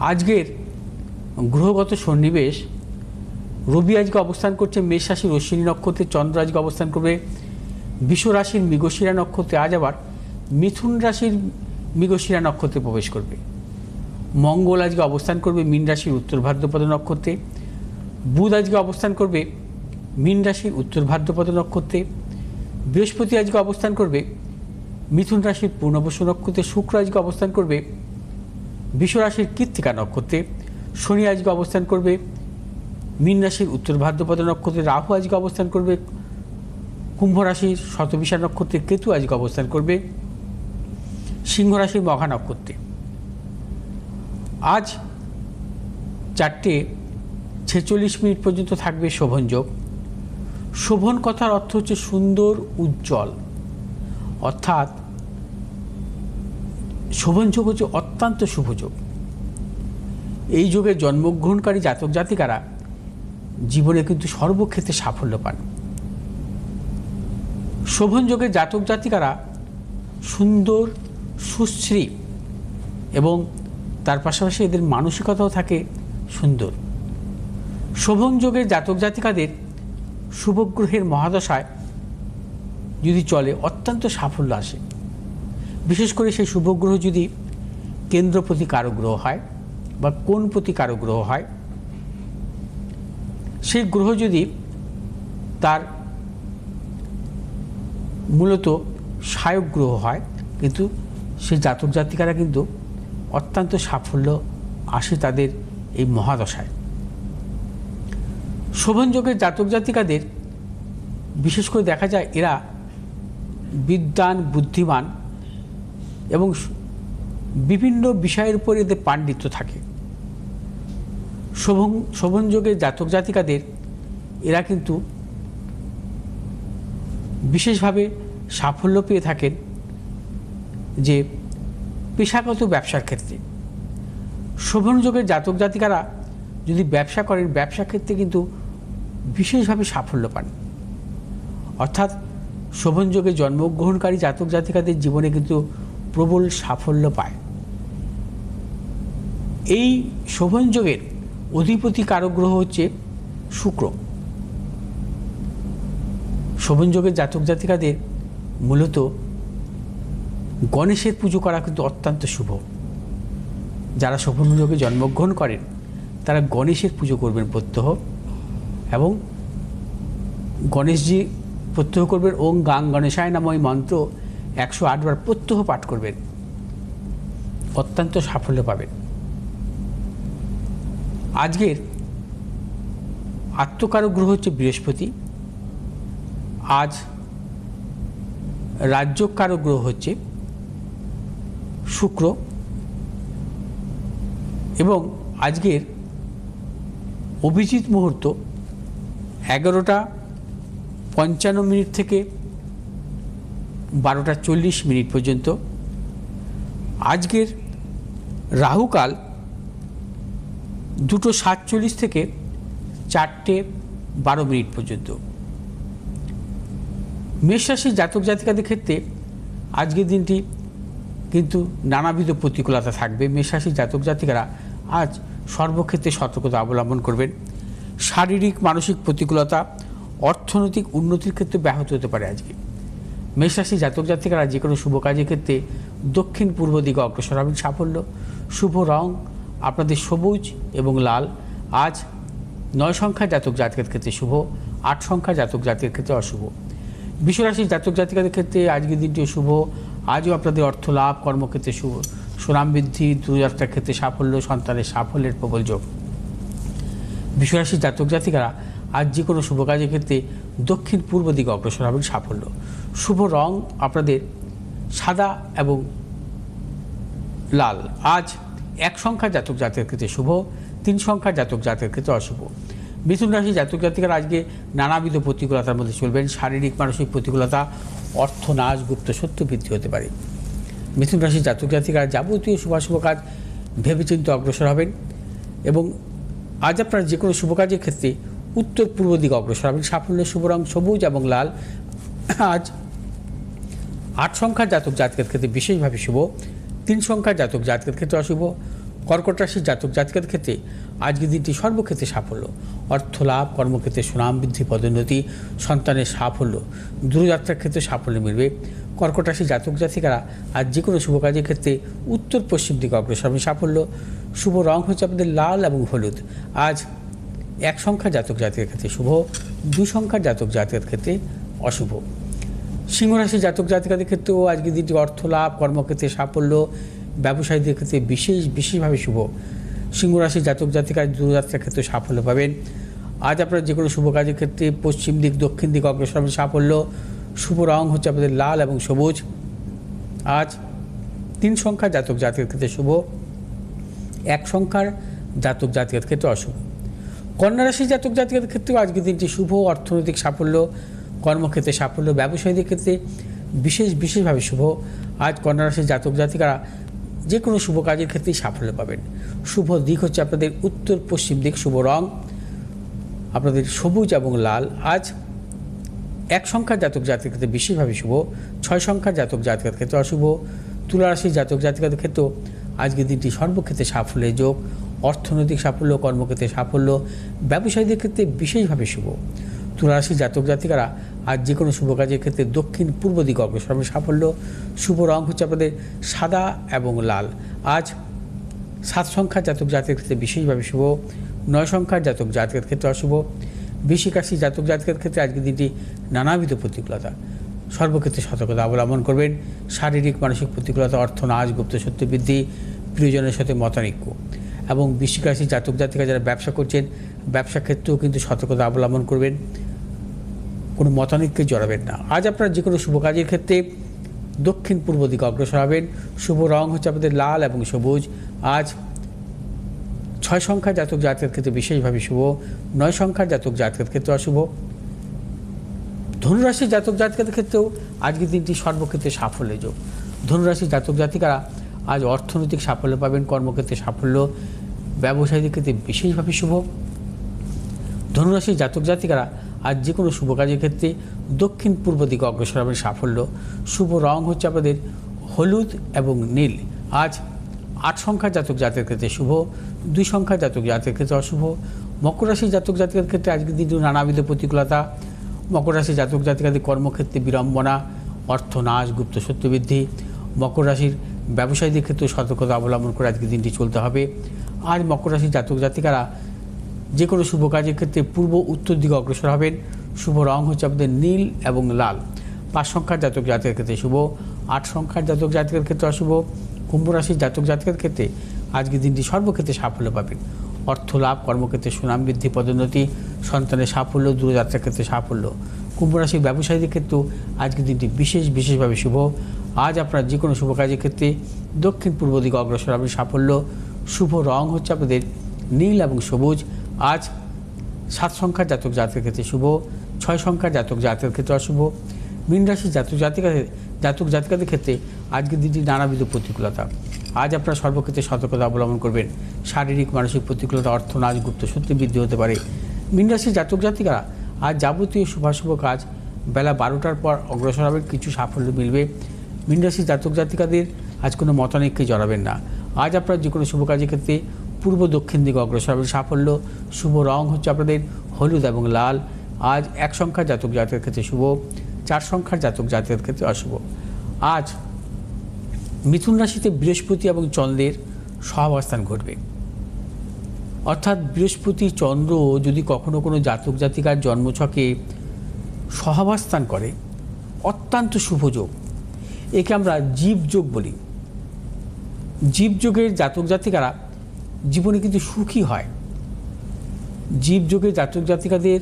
আজকের গ্রহগত সন্নিবেশ, রবি আজকে অবস্থান করছে মেষ রাশির অশ্বিনী নক্ষত্রে, চন্দ্র আজকে অবস্থান করবে বৃষ রাশির মৃগশিরা নক্ষত্রে, আজ আবার মিথুন রাশির মৃগশিরা নক্ষত্রে প্রবেশ করবে। মঙ্গল আজকে অবস্থান করবে মীন রাশির উত্তর ভাদ্রপদ নক্ষত্রে, বুধ আজকে অবস্থান করবে মীন রাশির উত্তর ভাদ্রপদ নক্ষত্রে, বৃহস্পতি আজকে অবস্থান করবে মিথুন রাশির পূর্ণবসু নক্ষত্রে, শুক্র আজকে অবস্থান করবে বৃষ রাশির কৃত্তিকা নক্ষত্রে, শনি আজকে অবস্থান করবে মীন রাশির উত্তর ভাদ্রপদ নক্ষত্রে, রাহু আজকে অবস্থান করবে কুম্ভ রাশির শতবিশা নক্ষত্রে, কেতু আজকে অবস্থান করবে সিংহ রাশির মঘা নক্ষত্রে। আজ 4:46 পর্যন্ত থাকবে শোভন যোগ। শোভন কথার অর্থ হচ্ছে সুন্দর, উজ্জ্বল, অর্থাৎ শোভন যোগ হচ্ছে অত্যন্ত শুভ যোগ। এই যোগে জন্মগ্রহণকারী জাতক জাতিকারা জীবনে কিন্তু সর্বক্ষেত্রে সাফল্য পান। শোভন যোগে জাতক জাতিকারা সুন্দর, সুশ্রী এবং তার পাশাপাশি এদের মানসিকতাও থাকে সুন্দর। শোভন যোগের জাতক জাতিকাদের শুভগ্রহের মহাদশায় যদি চলে অত্যন্ত সাফল্য আসে। বিশেষ করে সেই শুভগ্রহ যদি কেন্দ্রপতি কারক গ্রহ হয় বা কোণপতি কারক গ্রহ হয়, সেই গ্রহ যদি তার মূলত সহায়ক গ্রহ হয়, কিন্তু সেই জাতক জাতিকারা কিন্তু অত্যন্ত সাফল্য আসে তাদের এই মহাদশায়। শোভন যোগের জাতক জাতিকাদের বিশেষ করে দেখা যায় এরা বিদ্বান, বুদ্ধিমান এবং বিভিন্ন বিষয়ের উপর এদের পাণ্ডিত্য থাকে। শোভন যোগের জাতক জাতিকাদের এরা কিন্তু বিশেষভাবে সাফল্য পেয়ে থাকেন যে পেশাগত ব্যবসার ক্ষেত্রে। শোভন যোগের জাতক জাতিকারা যদি ব্যবসা করেন, ব্যবসা ক্ষেত্রে কিন্তু বিশেষভাবে সাফল্য পান। অর্থাৎ শোভন যোগে জন্মগ্রহণকারী জাতক জাতিকাদের জীবনে কিন্তু প্রবল সাফল্য পায়। এই শোভন যোগের অধিপতি কারক গ্রহ হচ্ছে শুক্র। শোভন যোগের জাতক জাতিকাদের মূলত গণেশের পুজো করা কিন্তু অত্যন্ত শুভ। যারা শোভন যোগে জন্মগ্রহণ করেন তারা গণেশের পুজো করবেন প্রত্যহ, এবং গণেশজি প্রত্যহ করবেন ওং গাং গণেশায় নাম ওই মন্ত্র 108 বার প্রত্যহ পাঠ করবেন, অত্যন্ত সাফল্য পাবেন। আজকের আত্মকারক গ্রহ হচ্ছে বৃহস্পতি। আজ রাজ্যকারক গ্রহ হচ্ছে শুক্র, এবং আজকের অভিজিৎ মুহূর্ত 11:55 থেকে 12:40 পর্যন্ত। আজকের রাহুকাল 2:47 থেকে 4:12 পর্যন্ত। মেষ রাশির জাতক জাতিকাদের ক্ষেত্রে আজকের দিনটি কিন্তু নানাবিধ প্রতিকূলতা থাকবে। মেষ রাশির জাতক জাতিকারা আজ সর্বক্ষেত্রে সতর্কতা অবলম্বন করবেন। শারীরিক মানসিক প্রতিকূলতা অর্থনৈতিক উন্নতির ক্ষেত্রে ব্যাহত হতে পারে। আজকে মেষ রাশির জাতক জাতিকারা যে কোনো শুভ কাজের ক্ষেত্রে দক্ষিণ পূর্ব দিকে অগ্রসর হবেন। সাফল্য। শুভ রং আপনাদের সবুজ এবং লাল। আজ 9 সংখ্যার জাতক জাতিকের ক্ষেত্রে শুভ, 8 সংখ্যার জাতক জাতিকের ক্ষেত্রে অশুভ। বৃষ রাশির জাতক জাতিকাদের ক্ষেত্রে আজকের দিনটিও শুভ। আজও আপনাদের অর্থ লাভ, কর্মক্ষেত্রে শুভ, সুনাম বৃদ্ধি, দূরযাত্রার ক্ষেত্রে সাফল্য, সন্তানের সাফল্যের প্রবল যোগ। বৃষ রাশির জাতক জাতিকারা আজ যে কোনো শুভ কাজের ক্ষেত্রে দক্ষিণ পূর্ব দিকে অগ্রসর হবেন। সাফল্য। শুভ রং আপনাদের সাদা এবং লাল। আজ 1 সংখ্যার জাতক জাতিকের ক্ষেত্রে শুভ, 3 সংখ্যার জাতক জাতিকের ক্ষেত্রে অশুভ। মিথুন রাশির জাতক জাতিকারা আজকে নানাবিধ প্রতিকূলতার মধ্যে চলবেন। শারীরিক মানসিক প্রতিকূলতা, অর্থনাশ, গুপ্ত শত্রু বৃদ্ধি হতে পারে। মিথুন রাশির জাতক জাতিকারা যাবতীয় শুভাশুভ কাজ ভেবেচিন্তে অগ্রসর হবেন, এবং আজ আপনারা যে কোনো শুভ কাজের ক্ষেত্রে উত্তর পূর্ব দিকে অগ্রসর হবেন। সাফল্য। শুভ রং সবুজ এবং লাল। আজ 8 সংখ্যার জাতক জাতকের ক্ষেত্রে বিশেষভাবে শুভ, 3 সংখ্যার জাতক জাতকের ক্ষেত্রে অশুভ। কর্কট রাশির জাতক জাতিকাদের ক্ষেত্রে আজকের দিনটি সর্বক্ষেত্রে সাফল্য, অর্থ লাভ, কর্মক্ষেত্রে সুনাম বৃদ্ধি, পদোন্নতি, সন্তানের সাফল্য, দূরযাত্রার ক্ষেত্রে সাফল্য মিলবে। কর্কট রাশির জাতক জাতিকারা আজ যে কোনো শুভ কাজের ক্ষেত্রে উত্তর পশ্চিম দিকে অগ্রসর হবে সাফল্য। শুভ রং হচ্ছে আপনাদের লাল এবং হলুদ। আজ 1 সংখ্যার জাতক জাতিকের ক্ষেত্রে শুভ, 2 সংখ্যার জাতক জাতিকের ক্ষেত্রে অশুভ। সিংহ রাশির জাতক জাতিকাদের ক্ষেত্রেও আজকের দিনটি অর্থ লাভ, কর্মক্ষেত্রে সাফল্য, ব্যবসায়ীদের ক্ষেত্রে বিশেষভাবে শুভ। সিংহ রাশির জাতক জাতিকার দূরযাত্রার ক্ষেত্রে সাফল্য পাবেন। আজ আপনারা যে কোনো শুভ কাজের ক্ষেত্রে পশ্চিম দিক, দক্ষিণ দিক অগ্রসর হবে সাফল্য। শুভ রং হচ্ছে আপনাদের লাল এবং সবুজ। আজ 3 সংখ্যার জাতক জাতিকের ক্ষেত্রে শুভ, 1 সংখ্যার জাতক জাতিকের ক্ষেত্রে অশুভ। কন্যা রাশির জাতক জাতিকাদের ক্ষেত্রেও আজকের দিনটি শুভ, অর্থনৈতিক সাফল্য, কর্মক্ষেত্রে সাফল্য, ব্যবসায়ীদের ক্ষেত্রে বিশেষভাবে শুভ। আজ কন্যা রাশির জাতক জাতিকারা যে কোনো শুভ কাজের ক্ষেত্রেই সাফল্য পাবেন। শুভ দিক হচ্ছে আপনাদের উত্তর পশ্চিম দিক। শুভ রং আপনাদের সবুজ এবং লাল। আজ 1 সংখ্যার জাতক জাতিকের ক্ষেত্রে বিশেষভাবে শুভ, 6 সংখ্যার জাতক জাতিকের ক্ষেত্রে অশুভ। তুলা রাশির জাতক জাতিকাদের ক্ষেত্রেও আজকের দিনটি সর্বক্ষেত্রে সাফল্যের যোগ, অর্থনৈতিক সাফল্য, কর্মক্ষেত্রে সাফল্য, ব্যবসায়ীদের ক্ষেত্রে বিশেষভাবে শুভ। তুলা রাশির জাতক জাতিকারা আজ যে কোনো শুভ কাজের ক্ষেত্রে দক্ষিণ পূর্ব দিকে অগ্রসর হবে সাফল্য। শুভ রং হচ্ছে আপনাদের সাদা এবং লাল। আজ 7 সংখ্যার জাতক জাতিকের ক্ষেত্রে বিশেষভাবে শুভ, 9 সংখ্যার জাতক জাতিকের ক্ষেত্রে অশুভ। বৃশ্চিক রাশির জাতক জাতিকের ক্ষেত্রে আজকের দিনটি নানাবিধ প্রতিকূলতা, সর্বক্ষেত্রে সতর্কতা অবলম্বন করবেন। শারীরিক মানসিক প্রতিকূলতা, অর্থনাশ, গুপ্ত সত্য বৃদ্ধি, প্রিয়জনের সাথে মতানৈক্য। এবং বৃশ্চিক রাশির জাতক জাতিকা যারা ব্যবসা করছেন, ব্যবসা ক্ষেত্রেও কিন্তু সতর্কতা অবলম্বন করবেন, কোনো মতানৈক্যে জড়াবেন না। আজ আপনারা যে কোনো শুভ কাজের ক্ষেত্রে দক্ষিণ পূর্ব দিকে অগ্রসর হবেন। শুভ রং হচ্ছে আপনাদের লাল এবং সবুজ। আজ 6 সংখ্যার জাতক জাতিকের ক্ষেত্রে বিশেষভাবে শুভ, 9 সংখ্যার জাতক জাতিকের ক্ষেত্রে অশুভ। ধনুরাশির জাতক জাতিকাদের ক্ষেত্রেও আজকের দিনটি সর্বক্ষেত্রে সাফল্যের যোগ। ধনুরাশির জাতক জাতিকারা আজ অর্থনৈতিক সাফল্য পাবেন, কর্মক্ষেত্রে সাফল্য, ব্যবসায়ীদের ক্ষেত্রে বিশেষভাবে শুভ। ধনুরাশির জাতক জাতিকারা আজ যে কোনো শুভ কাজের ক্ষেত্রে দক্ষিণ পূর্ব দিকে অগ্রসর হবেন সাফল্য। শুভ রং হচ্ছে আপনাদের হলুদ এবং নীল। আজ 8 সংখ্যার জাতক জাতিকের ক্ষেত্রে শুভ, 2 সংখ্যার জাতক জাতিকের ক্ষেত্রে অশুভ। মকর রাশির জাতক জাতিকের ক্ষেত্রে আজকের দিনটি নানাবিধ প্রতিকূলতা। মকর রাশির জাতক জাতিকাদের কর্মক্ষেত্রে বিড়ম্বনা, অর্থনাশ, গুপ্ত সত্যবৃদ্ধি। মকর রাশির ব্যবসায়ীদের ক্ষেত্রে সতর্কতা অবলম্বন করে আজকের দিনটি চলতে হবে। আজ মকর রাশির জাতক জাতিকারা যে কোনো শুভ কাজের ক্ষেত্রে পূর্ব উত্তর দিকে অগ্রসর হবেন। শুভ রং হচ্ছে আপনাদের নীল এবং লাল। 5 সংখ্যার জাতক জাতিকের ক্ষেত্রে শুভ, 8 সংখ্যার জাতক জাতিকের ক্ষেত্রে অশুভ। কুম্ভ রাশির জাতক জাতিকের ক্ষেত্রে আজকের দিনটি সর্বক্ষেত্রে সাফল্য পাবেন। অর্থ লাভ, কর্মক্ষেত্রে সুনাম বৃদ্ধি, পদোন্নতি, সন্তানের সাফল্য, দূরযাত্রার ক্ষেত্রে সাফল্য। কুম্ভ রাশির ব্যবসায়ীদের ক্ষেত্রেও আজকের দিনটি বিশেষভাবে শুভ। আজ আপনার যে কোনো শুভ কাজের ক্ষেত্রে দক্ষিণ পূর্ব দিকে অগ্রসর হবে সাফল্য। শুভ রং হচ্ছে আপনাদের নীল এবং সবুজ। আজ 7 সংখ্যার জাতক জাতিকের ক্ষেত্রে শুভ, 6 সংখ্যার জাতক জাতিকের ক্ষেত্রে অশুভ। মীন রাশির জাতক জাতিকাদের ক্ষেত্রে আজকের দিনটি নানাবিধ প্রতিকূলতা। আজ আপনারা সর্বক্ষেত্রে সতর্কতা অবলম্বন করবেন। শারীরিক মানসিক প্রতিকূলতা, অর্থনাশ, গুপ্ত সত্যি বৃদ্ধি হতে পারে। মীন রাশির জাতক জাতিকারা আজ যাবতীয় শুভাশুভ কাজ বেলা 12টার পর অগ্রসর হবেন, কিছু সাফল্য মিলবে। মীন রাশির জাতক জাতিকাদের আজ কোনো মতানৈক্যে জড়াবেন না। আজ আপনারা যে কোনো শুভ কাজের ক্ষেত্রে পূর্ব দক্ষিণ দিকে অগ্রসর হবেন সাফল্য। শুভ রং হচ্ছে আপনাদের হলুদ এবং লাল। আজ 1 সংখ্যার জাতক জাতিকের ক্ষেত্রে শুভ, 4 সংখ্যার জাতক জাতিকের ক্ষেত্রে অশুভ। আজ মিথুন রাশিতে বৃহস্পতি এবং চন্দ্রের সহাবস্থান ঘটবে। অর্থাৎ বৃহস্পতি চন্দ্র যদি কখনো কোনো জাতক জাতিকার জন্মছকে সহাবস্থান করে, অত্যন্ত শুভ যোগ। একে আমরা জীবযোগ বলি। জীবযোগের জাতক জাতিকারা জীবনে কিন্তু সুখী হয়। জীবযোগের জাতক জাতিকাদের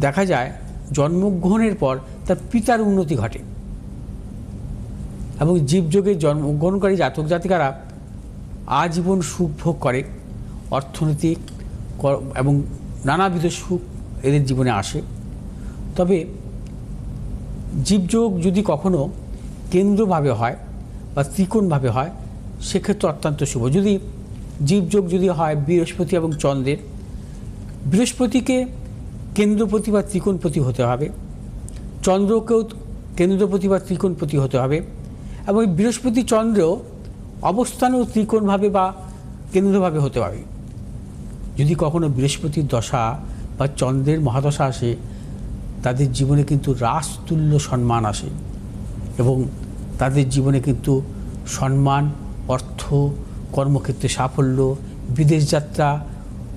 দেখা যায় জন্মগ্রহণের পর তার পিতার উন্নতি ঘটে, এবং জীবযোগের জন্মগ্রহণকারী জাতক জাতিকারা আজীবন সুখ ভোগ করে। অর্থনৈতিক এবং নানাবিধ সুখ এদের জীবনে আসে। তবে জীবযোগ যদি কখনো কেন্দ্রভাবে হয় বা ত্রিকোণভাবে হয়, সেক্ষেত্রে অত্যন্ত শুভ। যদি জীবযোগ যদি হয় বৃহস্পতি এবং চন্দ্রের, বৃহস্পতিকে কেন্দ্রপতি বা ত্রিকোণপতি হতে হবে, চন্দ্রকেও কেন্দ্রপতি বা ত্রিকোণপতি হতে হবে, এবং বৃহস্পতি চন্দ্র অবস্থানও ত্রিকোণভাবে বা কেন্দ্রভাবে হতে পারে। যদি কখনো বৃহস্পতির দশা বা চন্দ্রের মহাদশা আসে, তাদের জীবনে কিন্তু রাজতুল্য সম্মান আসে এবং তাদের জীবনে কিন্তু সম্মান, অর্থ, কর্মক্ষেত্রে সাফল্য, বিদেশ যাত্রা,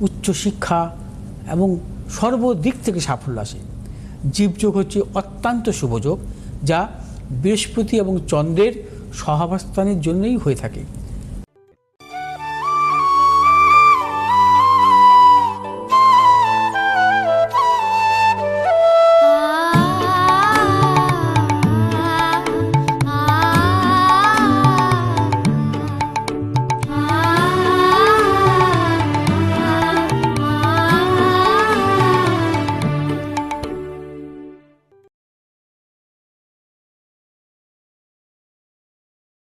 উচ্চশিক্ষা এবং সর্বদিক থেকে সাফল্য আসে। জীবযোগ হচ্ছে অত্যন্ত শুভযোগ, যা বৃহস্পতি এবং চন্দ্রের সহাবস্থানের জন্যই হয়ে থাকে।